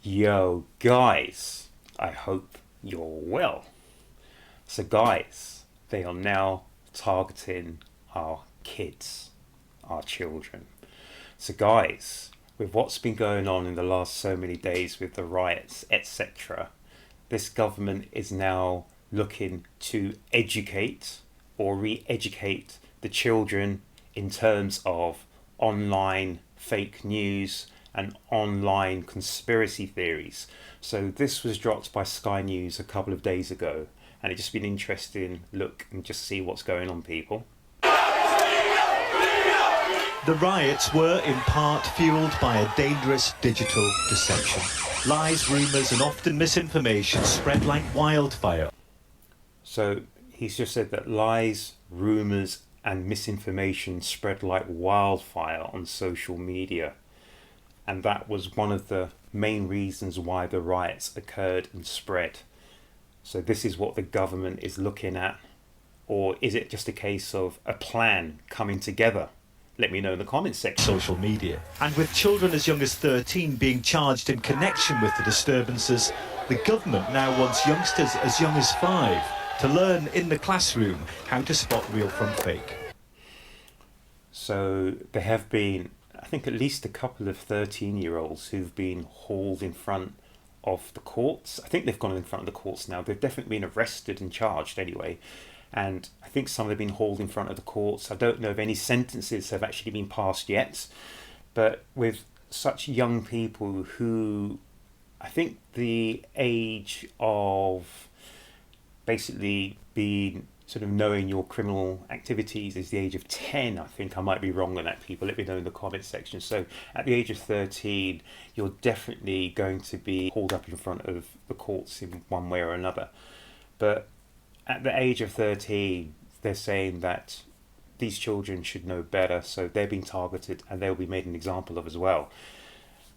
Yo, guys, I hope you're well. So, guys, they are now targeting our kids, our children. So, guys, with what's been going on in the last so many days with the riots, etc., this government is now looking to educate or re educate the children in terms of online fake news and online conspiracy theories. So this was dropped by Sky News a couple of days ago, and it's just been interesting look and just see what's going on, people. The riots were in part fueled by a dangerous digital deception. Lies, rumours and often misinformation spread like wildfire. So he's just said that lies, rumours and misinformation spread like wildfire on social media. And that was one of the main reasons why the riots occurred and spread. So this is what the government is looking at. Or is it just a case of a plan coming together? Let me know in the comments section. Social media. And with children as young as 13 being charged in connection with the disturbances, the government now wants youngsters as young as 5 to learn in the classroom how to spot real from fake. So there have been, I think, at least a couple of 13-year-olds who've been hauled in front of the courts. I think they've gone in front of the courts now. They've definitely been arrested and charged anyway. And I think some have been hauled in front of the courts. I don't know if any sentences have actually been passed yet. But with such young people who, I think the age of basically being sort of knowing your criminal activities is the age of 10. I think I might be wrong on that, people. Let me know in the comments section. So at the age of 13, you're definitely going to be hauled up in front of the courts in one way or another. But at the age of 13, they're saying that these children should know better, so they're being targeted and they'll be made an example of as well.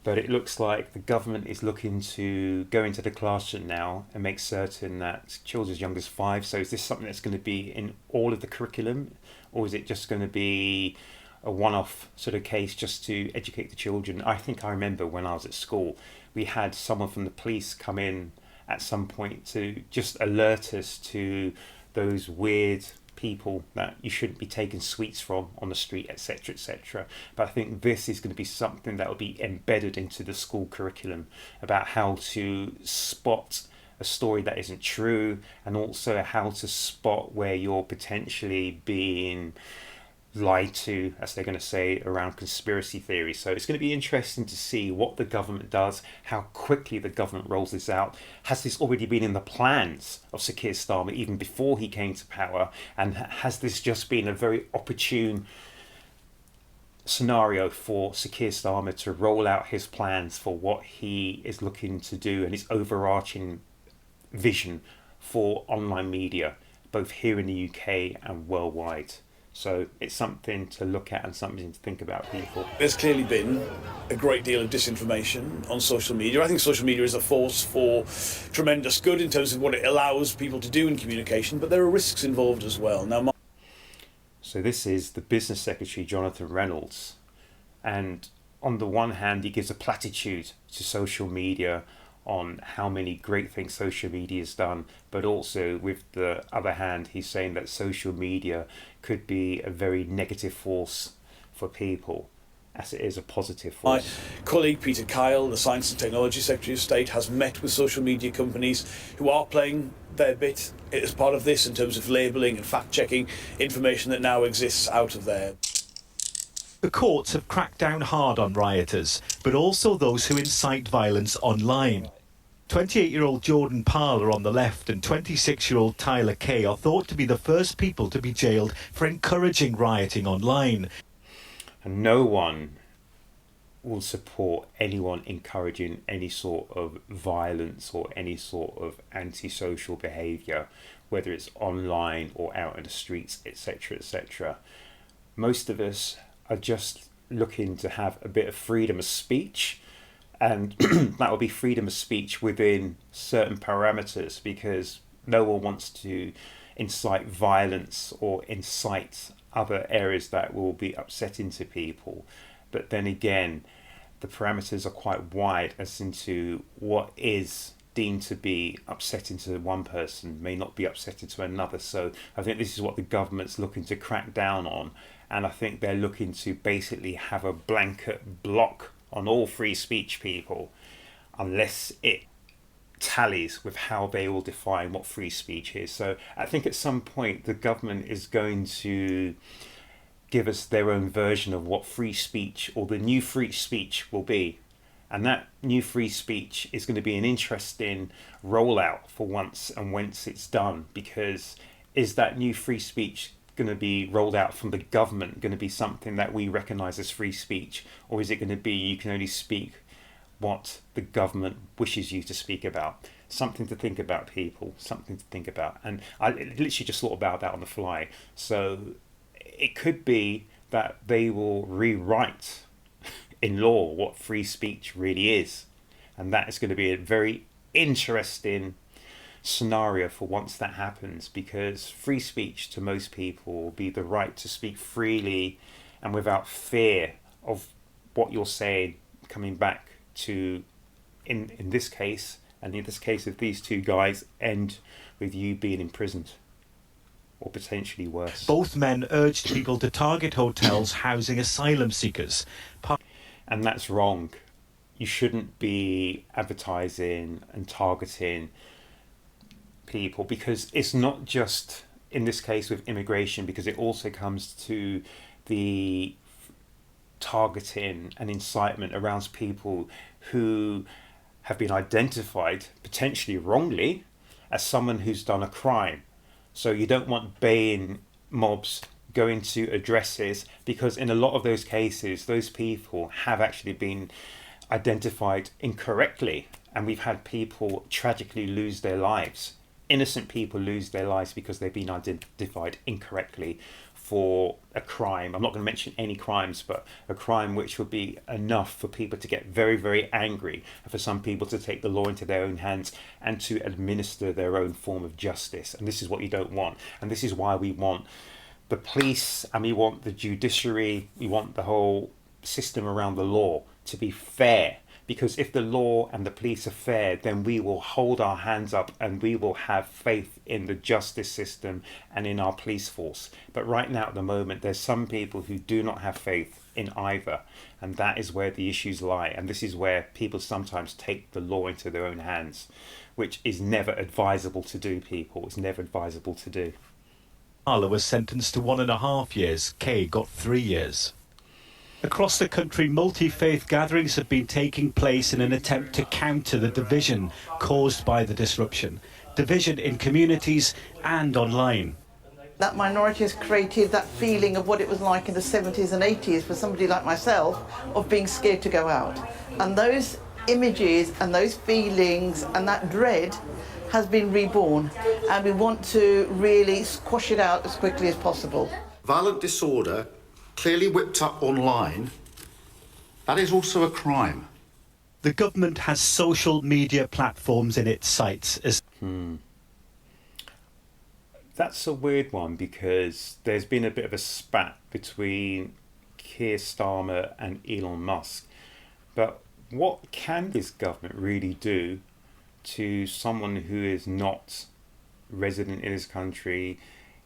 But it looks like the government is looking to go into the classroom now and make certain that children as young as 5. So is this something that's going to be in all of the curriculum, or is it just going to be a one-off sort of case just to educate the children? I think I remember when I was at school, we had someone from the police come in at some point to just alert us to those weird people that you shouldn't be taking sweets from on the street, etc., etc. But I think this is going to be something that will be embedded into the school curriculum about how to spot a story that isn't true, and also how to spot where you're potentially being lied to, as they're going to say, around conspiracy theories. So it's going to be interesting to see what the government does, how quickly the government rolls this out. Has this already been in the plans of Sir Keir Starmer even before he came to power? And has this just been a very opportune scenario for Sir Keir Starmer to roll out his plans for what he is looking to do and his overarching vision for online media, both here in the UK and worldwide? So it's something to look at and something to think about, people. There's clearly been a great deal of disinformation on social media. I think social media is a force for tremendous good in terms of what it allows people to do in communication, but there are risks involved as well. Now, so this is the Business Secretary, Jonathan Reynolds. And on the one hand, he gives a platitude to social media on how many great things social media has done, but also with the other hand, he's saying that social media could be a very negative force for people, as it is a positive force. My colleague Peter Kyle, the Science and Technology Secretary of State, has met with social media companies who are playing their bit as part of this in terms of labelling and fact-checking information that now exists out of there. The courts have cracked down hard on rioters, but also those who incite violence online. 28-year-old Jordan Parler on the left and 26-year-old Tyler K are thought to be the first people to be jailed for encouraging rioting online. And no one will support anyone encouraging any sort of violence or any sort of antisocial behaviour, whether it's online or out in the streets, etc., etc. Most of us are just looking to have a bit of freedom of speech, and that will be freedom of speech within certain parameters, because no one wants to incite violence or incite other areas that will be upsetting to people. But then again, the parameters are quite wide as into what is deemed to be upsetting to one person may not be upsetting to another. So I think this is what the government's looking to crack down on, and I think they're looking to basically have a blanket block on all free speech people unless it tallies with how they will define what free speech is. So I think at some point the government is going to give us their own version of what free speech or the new free speech will be. And that new free speech is going to be an interesting rollout for once and once it's done, because is that new free speech going to be rolled out from the government going to be something that we recognise as free speech, or is it going to be you can only speak what the government wishes you to speak about? Something to think about, people, something to think about. And I literally just thought about that on the fly. So it could be that they will rewrite in law what free speech really is, and that is going to be a very interesting scenario for once that happens, because free speech to most people will be the right to speak freely and without fear of what you're saying coming back to, in this case, and in this case of these two guys, end with you being imprisoned or potentially worse. Both men urged people to target hotels housing asylum seekers. And that's wrong. You shouldn't be advertising and targeting people, because it's not just in this case with immigration, because it also comes to the targeting and incitement around people who have been identified potentially wrongly as someone who's done a crime. So you don't want baying mobs going to addresses, because in a lot of those cases those people have actually been identified incorrectly, and we've had people tragically lose their lives. Innocent people lose their lives because they've been identified incorrectly for a crime. I'm not going to mention any crimes, but a crime which would be enough for people to get very, very angry, and for some people to take the law into their own hands and to administer their own form of justice. And this is what you don't want. And this is why we want the police, and we want the judiciary, we want the whole system around the law to be fair. Because if the law and the police are fair, then we will hold our hands up and we will have faith in the justice system and in our police force. But right now at the moment, there's some people who do not have faith in either. And that is where the issues lie. And this is where people sometimes take the law into their own hands, which is never advisable to do, people. It's never advisable to do. Tyler was sentenced to 1.5 years. Kay got 3 years. Across the country, multi-faith gatherings have been taking place in an attempt to counter the division caused by the disruption. Division in communities and online. That minority has created that feeling of what it was like in the 70s and 80s for somebody like myself, of being scared to go out. And those images and those feelings and that dread has been reborn, and we want to really squash it out as quickly as possible. Violent disorder, clearly whipped up online, that is also a crime. The government has social media platforms in its sites as... That's a weird one, because there's been a bit of a spat between Keir Starmer and Elon Musk. But what can this government really do to someone who is not resident in his country?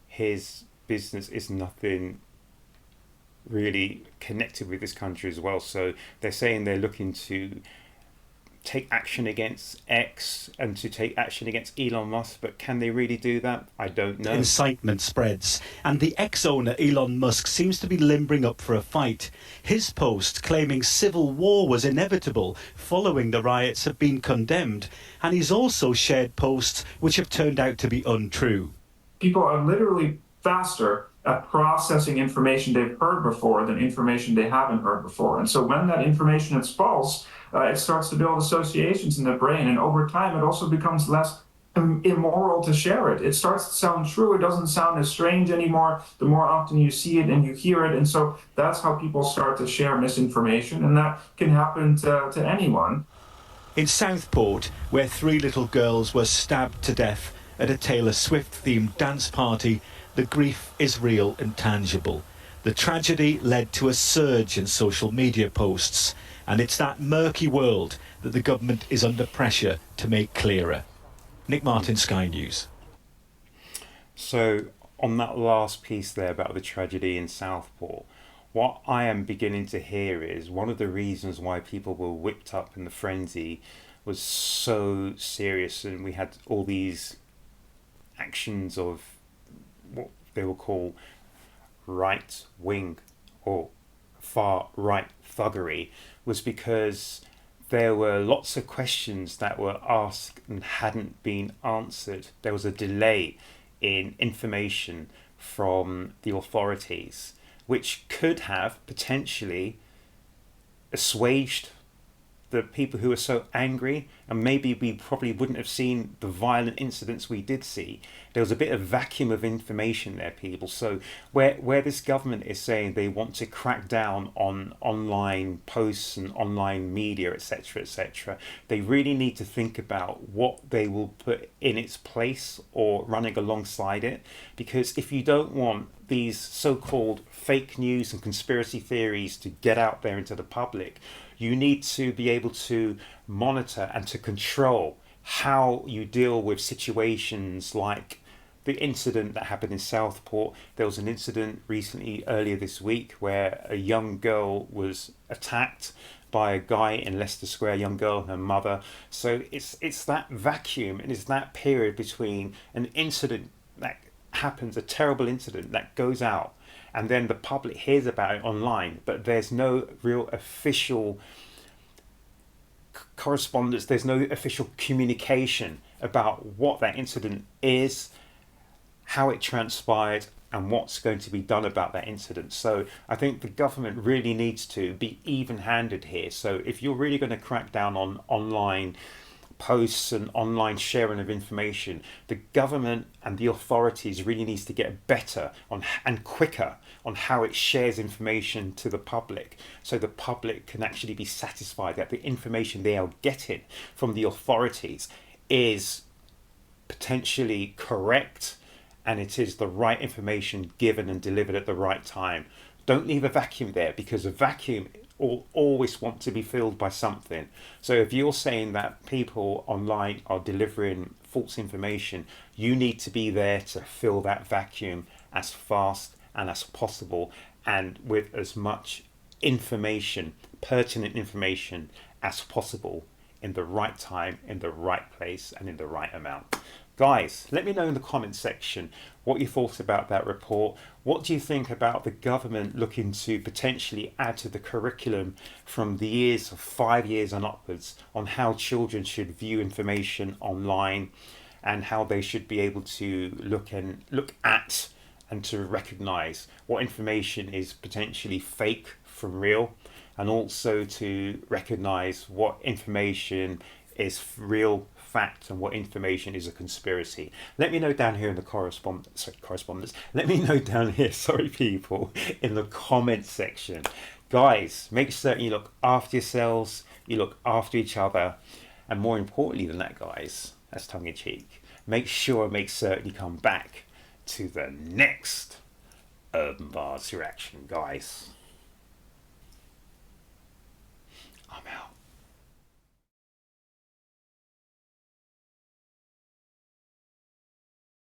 His business is nothing really connected with this country as well. So they're saying they're looking to take action against X and to take action against Elon Musk, but can they really do that? I don't know. Incitement spreads, and the ex-owner Elon Musk seems to be limbering up for a fight. His post claiming civil war was inevitable following the riots have been condemned, and he's also shared posts which have turned out to be untrue. People are literally faster at processing information they've heard before than information they haven't heard before. And so when that information is false, it starts to build associations in the brain. And over time, it also becomes less immoral to share it. It starts to sound true. It doesn't sound as strange anymore the more often you see it and you hear it. And so that's how people start to share misinformation. And that can happen to anyone. In Southport, where 3 little girls were stabbed to death at a Taylor Swift-themed dance party, the grief is real and tangible. The The tragedy led to a surge in social media posts, and it's that murky world that the government is under pressure to make clearer. Nick Martin, Sky News. So, on that last piece there about the tragedy in Southport, what I am beginning to hear is one of the reasons why people were whipped up in the frenzy was so serious, and we had all these actions of what they will call right wing or far right thuggery, was because there were lots of questions that were asked and hadn't been answered. There was a delay in information from the authorities, which could have potentially assuaged the people who were so angry, and maybe we probably wouldn't have seen the violent incidents we did see. There was a bit of vacuum of information there, people. So where this government is saying they want to crack down on online posts and online media, etc., they really need to think about what they will put in its place or running alongside it. Because if you don't want these so-called fake news and conspiracy theories to get out there into the public, you need to be able to monitor and to control how you deal with situations like the incident that happened in Southport. There was an incident recently, earlier this week, where a young girl was attacked by a guy in Leicester Square, a young girl and her mother. So it's that vacuum, and it's that period between an incident that happens, a terrible incident that goes out, and then the public hears about it online, but there's no real official correspondence, there's no official communication about what that incident is, how it transpired, and what's going to be done about that incident. So I think the government really needs to be even-handed here. So if you're really going to crack down on online posts and online sharing of information, the government and the authorities really needs to get better on and quicker on how it shares information to the public, so the public can actually be satisfied that the information they are getting from the authorities is potentially correct and it is the right information given and delivered at the right time. Don't leave a vacuum there, because a vacuum will always want to be filled by something. So if you're saying that people online are delivering false information, you need to be there to fill that vacuum as fast and as possible, and with as much information, pertinent information as possible, in the right time, in the right place, and in the right amount. Guys, let me know in the comments section what you thought about that report. What do you think about the government looking to potentially add to the curriculum from the years of 5 years and upwards on how children should view information online, and how they should be able to look at and to recognise what information is potentially fake from real, and also to recognise what information is real fact and what information is a conspiracy. Let me know down here in the correspondence. Let me know down here, people, in the comments section. Guys, make certain you look after yourselves, you look after each other, and more importantly than that, guys, that's tongue in cheek, make certain you come back to the next Urb'n Barz reaction, guys.